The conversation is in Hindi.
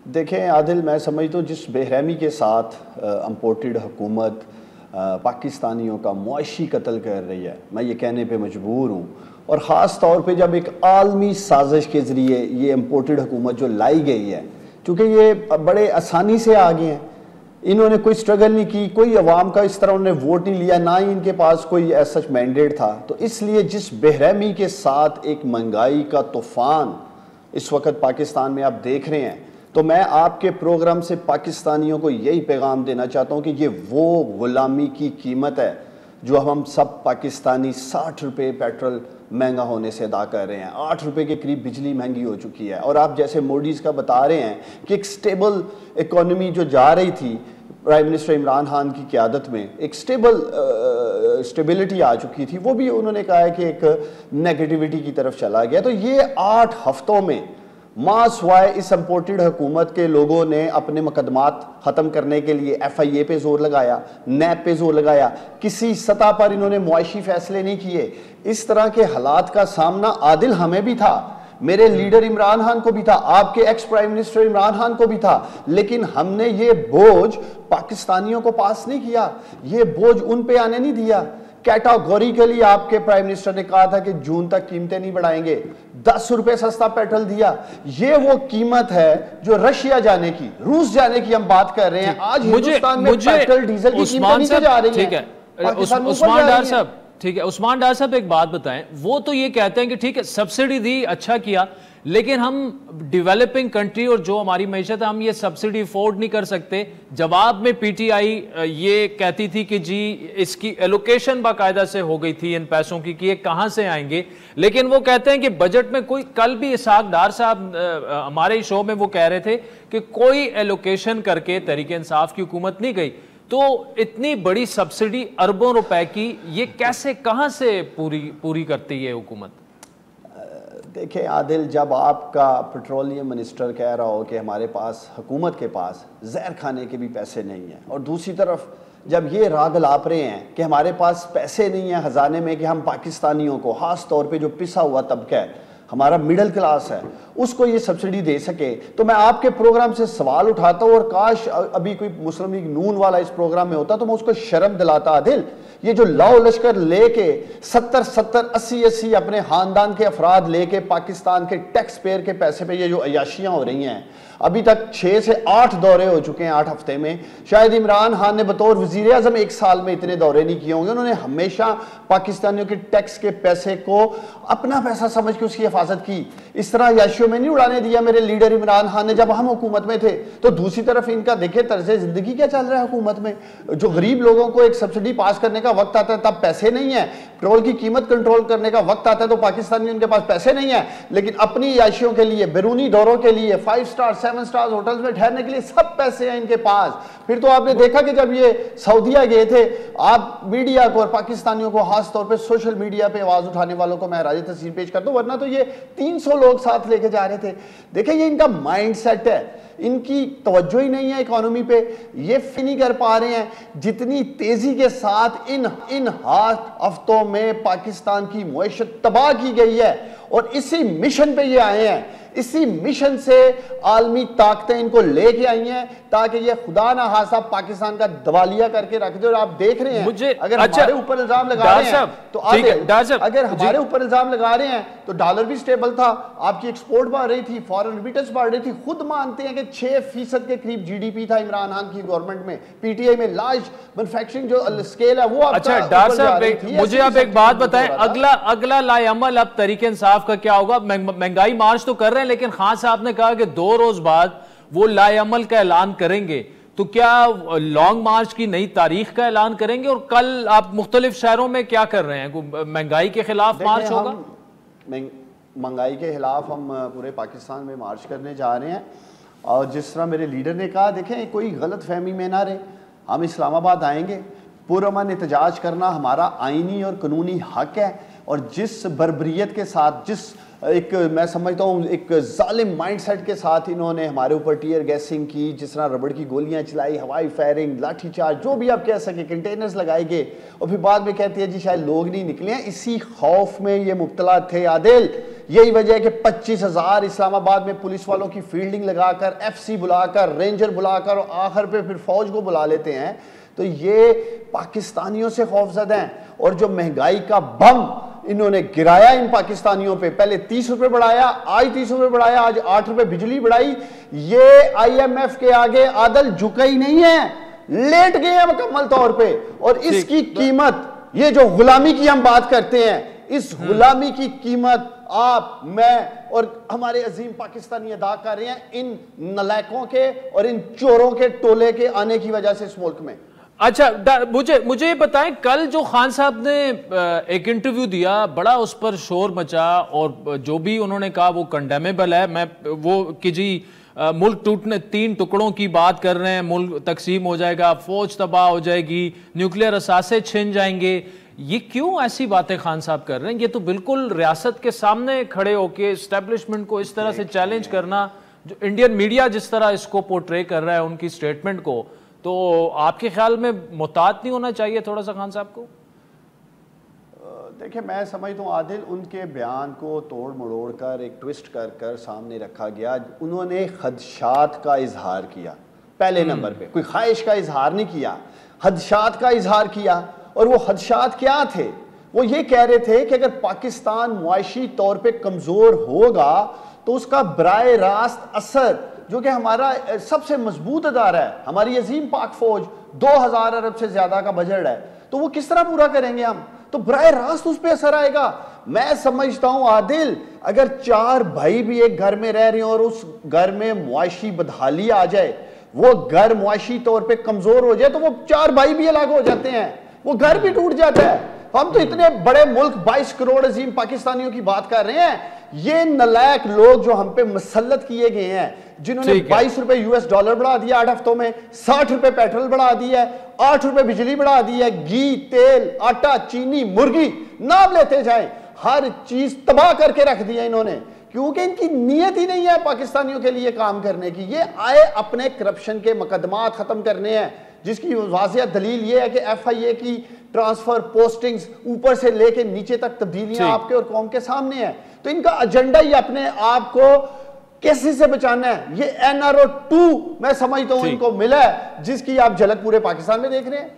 देखें आदिल, मैं समझता हूँ जिस बेरहमी के साथ इम्पोर्टेड हुकूमत पाकिस्तानियों का मुआशी कत्ल कर रही है, मैं ये कहने पे मजबूर हूँ। और ख़ास तौर पे जब एक आलमी साजिश के ज़रिए ये इम्पोर्टेड हुकूमत जो लाई गई है, चूँकि ये बड़े आसानी से आ गए हैं, इन्होंने कोई स्ट्रगल नहीं की, कोई अवाम का इस तरह उन्होंने वोट नहीं लिया, ना ही इनके पास कोई ऐसा मैंडेट था। तो इसलिए जिस बेरहमी के साथ एक महंगाई का तूफ़ान इस वक्त पाकिस्तान में आप देख रहे हैं, तो मैं आपके प्रोग्राम से पाकिस्तानियों को यही पैगाम देना चाहता हूँ कि ये वो गुलामी की कीमत है जो हम सब पाकिस्तानी 60 रुपये पेट्रोल महंगा होने से अदा कर रहे हैं। 8 रुपये के करीब बिजली महंगी हो चुकी है। और आप जैसे मोडीज़ का बता रहे हैं कि एक स्टेबल इकॉनमी जो जा रही थी प्राइम मिनिस्टर इमरान खान की क़यादत में, एक स्टेबिलिटी आ चुकी थी, वो भी उन्होंने कहा है कि एक नेगेटिविटी की तरफ चला गया। तो ये 8 हफ्तों में मास वाय इस इम्पोर्टेड हुकूमत के लोगों ने अपने मुकदमात ख़त्म करने के लिए FIA पे जोर लगाया, नैब पे जोर लगाया, किसी सतह पर इन्होंने मुआशी फैसले नहीं किए। इस तरह के हालात का सामना आदिल हमें भी था, मेरे लीडर इमरान खान को भी था, आपके ex prime minister Imran Khan को भी था, लेकिन हमने ये बोझ पाकिस्तानियों को पास नहीं किया, ये बोझ उन पे आने नहीं दिया। कैटेगोरिकली आपके प्राइम मिनिस्टर ने कहा था कि जून तक कीमतें नहीं बढ़ाएंगे, 10 रुपए सस्ता पेट्रोल दिया। ये वो कीमत है जो रशिया जाने की, रूस जाने की हम बात कर रहे हैं। आज हिंदुस्तान में पेट्रोल डीजल की कीमतें नीचे जा रही हैं। ठीक है उस्मान डार साहब, ठीक है उस्मान डार साहब, एक बात बताएं, वो तो ये कहते हैं कि ठीक है सब्सिडी दी, अच्छा किया, लेकिन हम डेवलपिंग कंट्री और जो हमारी मैशत है हम ये सब्सिडी अफोर्ड नहीं कर सकते। जवाब में PTI ये कहती थी कि जी इसकी एलोकेशन बाकायदा से हो गई थी इन पैसों की कि ये कहां से आएंगे, लेकिन वो कहते हैं कि बजट में कोई, कल भी इसहाक डार साहब हमारे शो में वो कह रहे थे कि कोई एलोकेशन करके तहरीक इंसाफ की हुकूमत नहीं गई। तो इतनी बड़ी सब्सिडी अरबों रुपए की, ये कैसे कहां से पूरी करती है हुकूमत? देखिए आदिल, जब आपका पेट्रोलियम मिनिस्टर कह रहा हो कि हमारे पास, हुकूमत के पास जहर खाने के भी पैसे नहीं हैं, और दूसरी तरफ जब ये राग लाप रहे हैं कि हमारे पास पैसे नहीं हैं ख़जाने में कि हम पाकिस्तानियों को, ख़ास तौर पे जो पिसा हुआ तबका है, हमारा मिडिल क्लास है, उसको ये सब्सिडी दे सके, तो मैं आपके प्रोग्राम से सवाल उठाता हूँ, और काश अभी कोई मुस्लिम लीग नून वाला इस प्रोग्राम में होता तो मैं उसको शर्म दिलाता। आदिल, ये जो लाओ लश्कर लेके 70-70, 80-80 अपने खानदान के अफराद लेके पाकिस्तान के टैक्स पेयर के पैसे पे ये जो अयाशियां हो रही हैं, अभी तक 6 से 8 दौरे हो चुके हैं 8 हफ्ते में। शायद इमरान खान ने बतौर वजीर आजम 1 साल में इतने दौरे नहीं किए होंगे। उन्होंने हमेशा पाकिस्तानियों के टैक्स के पैसे को अपना पैसा समझ के उसकी हिफाजत की। इस तरह अयाशियों में नहीं उड़ाने दिया मेरे लीडर इमरान खान ने जब हम हुकूमत में थे। तो दूसरी तरफ इनका देखे तर्ज जिंदगी क्या चल रहा है हुकूमत में, जो गरीब लोगों को एक सब्सिडी पास करने का वक्त आता है तब पैसे नहीं है, पेट्रोल की कीमत कंट्रोल करने का वक्त आता है तो पाकिस्तानी उनके पास पैसे नहीं है, लेकिन अपनी अयाशियों के लिए, बैरूनी दौरों के लिए, 5 स्टार 7 स्टार होटल्स में ठहरने के लिए सब पैसे हैं इनके पास। फिर तो आपने देखा कि जब ये सऊदीया गए थे, आप मीडिया को और पाकिस्तानियों को, खास तौर पे सोशल मीडिया पे आवाज उठाने वालों को मैं राज़ तस्वीर पेश कर दूं, वरना तो ये 300 लोग साथ लेके जा रहे थे। देखिए ये इनका माइंड सेट है, इनकी तवज्जो ही नहीं है इकोनॉमी पे, ये नहीं कर पा रहे हैं जितनी तेजी के साथ इन 8 हफ्तों में पाकिस्तान की मुआशत तबाह की गई है। और इसी मिशन पे ये आए हैं, इसी मिशन से आलमी ताकतें इनको लेके आई हैं ताकि ये खुदा ना खासा पाकिस्तान का दवालिया करके रख दे। और आप देख रहे हैं मुझे अगर हमारे ऊपर इल्जाम लगा रहे हैं तो अगर हमारे ऊपर इल्जाम लगा रहे हैं तो डॉलर भी स्टेबल था, आपकी एक्सपोर्ट बढ़ रही थी, फॉरेन रिमिटेंस बढ़ रही थी। खुद मानते हैं कि 6% के करीब GDP था इमरान खान की गवर्नमेंट में, PTI में लार्ज मैन्युफैक्चरिंग जो स्केल है वो। अच्छा डार साहब, मुझे आप एक बात बताएं, अगला लाएअमल अब तहरीक इंसाफ का क्या होगा? महंगाई मार्च तो कर रहे हैं, लेकिन खान साहब ने कहा कि 2 रोज बाद वो लाएअमल का ऐलान करेंगे, तो क्या लॉन्ग मार्च की नई तारीख का ऐलान करेंगे? और कल आप मुख्तलिफ शहरों में क्या कर रहे हैं? महंगाई के खिलाफ मार्च होगा? महंगाई के खिलाफ हम पूरे पाकिस्तान में मार्च करने जा रहे हैं। और जिस तरह मेरे लीडर ने कहा, देखें कोई गलत फहमी में ना रहे, हम इस्लामाबाद आएंगे, पुरअमन एहतजाज करना हमारा आईनी और कानूनी हक है। और जिस बर्बरियत के साथ, जिस एक मैं समझता हूँ एक जालिम माइंडसेट के साथ इन्होंने हमारे ऊपर टीयर गैसिंग की, जिस तरह रबड़ की गोलियां चलाई, हवाई फायरिंग, लाठीचार्ज, जो भी आप कह सके, कंटेनर्स लगाए गए, और फिर बाद में कहते हैं जी शायद लोग नहीं निकले हैं, इसी खौफ में ये मुब्तला थे आदिल यही वजह है कि 25,000 इस्लामाबाद में पुलिस वालों की फील्डिंग लगाकर, FC बुलाकर, रेंजर बुलाकर और आखिर पे फिर फौज को बुला लेते हैं। तो ये पाकिस्तानियों से खौफजदा हैं। और जो महंगाई का बम इन्होंने गिराया इन पाकिस्तानियों पे, पहले 30 रुपए बढ़ाया, आज 30 रुपए बढ़ाया, आज 8 रुपए बिजली बढ़ाई, ये IMF के आगे आदल झुका ही नहीं है, लेट गए हैं मुकम्मल तौर पे। और इसकी कीमत, ये जो गुलामी की हम बात करते हैं, इस गुलामी की कीमत आप, मैं और हमारे अजीम पाकिस्तानी अदा कर रहे हैं इन नलायकों के और इन चोरों के टोले के आने की वजह से इस मुल्क में। अच्छा, मुझे ये बताएं, कल जो खान साहब ने एक इंटरव्यू दिया, बड़ा उस पर शोर मचा और जो भी उन्होंने कहा वो कंडेमेबल है। मैं वो कि जी मुल्क टूटने, 3 टुकड़ों की बात कर रहे हैं, मुल्क तकसीम हो जाएगा, फौज तबाह हो जाएगी, न्यूक्लियर असासे छिन जाएंगे, ये क्यों ऐसी बातें खान साहब कर रहे हैं? ये तो बिल्कुल रियासत के सामने खड़े होके एस्टेब्लिशमेंट को इस तरह से चैलेंज करना, जो इंडियन मीडिया जिस तरह इसको पोर्ट्रे कर रहा है उनकी स्टेटमेंट को, तो आपके ख्याल में मुतात नहीं होना चाहिए थोड़ा सा खान साहब को? देखिए, मैं समझता हूँ आदिल, उनके बयान को तोड़ मरोड़ कर, एक ट्विस्ट कर कर सामने रखा गया। उन्होंने खदशात का इजहार किया पहले नंबर पे, कोई ख्वाहिश का इजहार नहीं किया, खदशात का इजहार किया। और वो खदशात क्या थे? वो ये कह रहे थे कि अगर पाकिस्तान मुआशी तौर पे कमज़ोर होगा तो उसका बराए रास्त असर, जो कि हमारा सबसे मजबूत अदारा है, हमारी अजीम पाक फौज 2000 अरब से ज्यादा का बजट है, तो वो किस तरह पूरा करेंगे हम? तो बराए रास्त उस पर असर आएगा। मैं समझता हूं आदिल, अगर 4 भाई भी एक घर में रह रहे हैं और उस घर में मुआशी बदहाली आ जाए, वो घर मुआशी तौर पे कमजोर हो जाए, तो वो 4 भाई भी अलग हो जाते हैं, वो घर भी टूट जाता है। हम तो इतने बड़े मुल्क, 22 करोड़ अजीम पाकिस्तानियों की बात कर रहे हैं। ये नलायक लोग जो हम पे मुसल्लत किए गए हैं, जिन्होंने 22 रुपए US डॉलर बढ़ा दिया 8 हफ्तों में, 60 रुपए पेट्रोल बढ़ा दिया है, 8 रुपए बिजली बढ़ा दी है, घी, तेल, आटा, चीनी, मुर्गी, नाम लेते जाएं, हर चीज तबाह करके रख दिया इन्होंने, क्योंकि इनकी नीयत ही नहीं है पाकिस्तानियों के लिए काम करने की। ये आए अपने करप्शन के मुकदमात खत्म करने हैं, जिसकी वाज़िह दलील ये है कि FIA की ट्रांसफर, पोस्टिंग्स ऊपर से लेके नीचे तक तब्दीलियां आपके और कौम के सामने है। तो इनका एजेंडा ही अपने आप को कैसे से बचाना है। ये NRO 2 मैं समझता हूं इनको मिला है, जिसकी आप झलक पूरे पाकिस्तान में देख रहे हैं।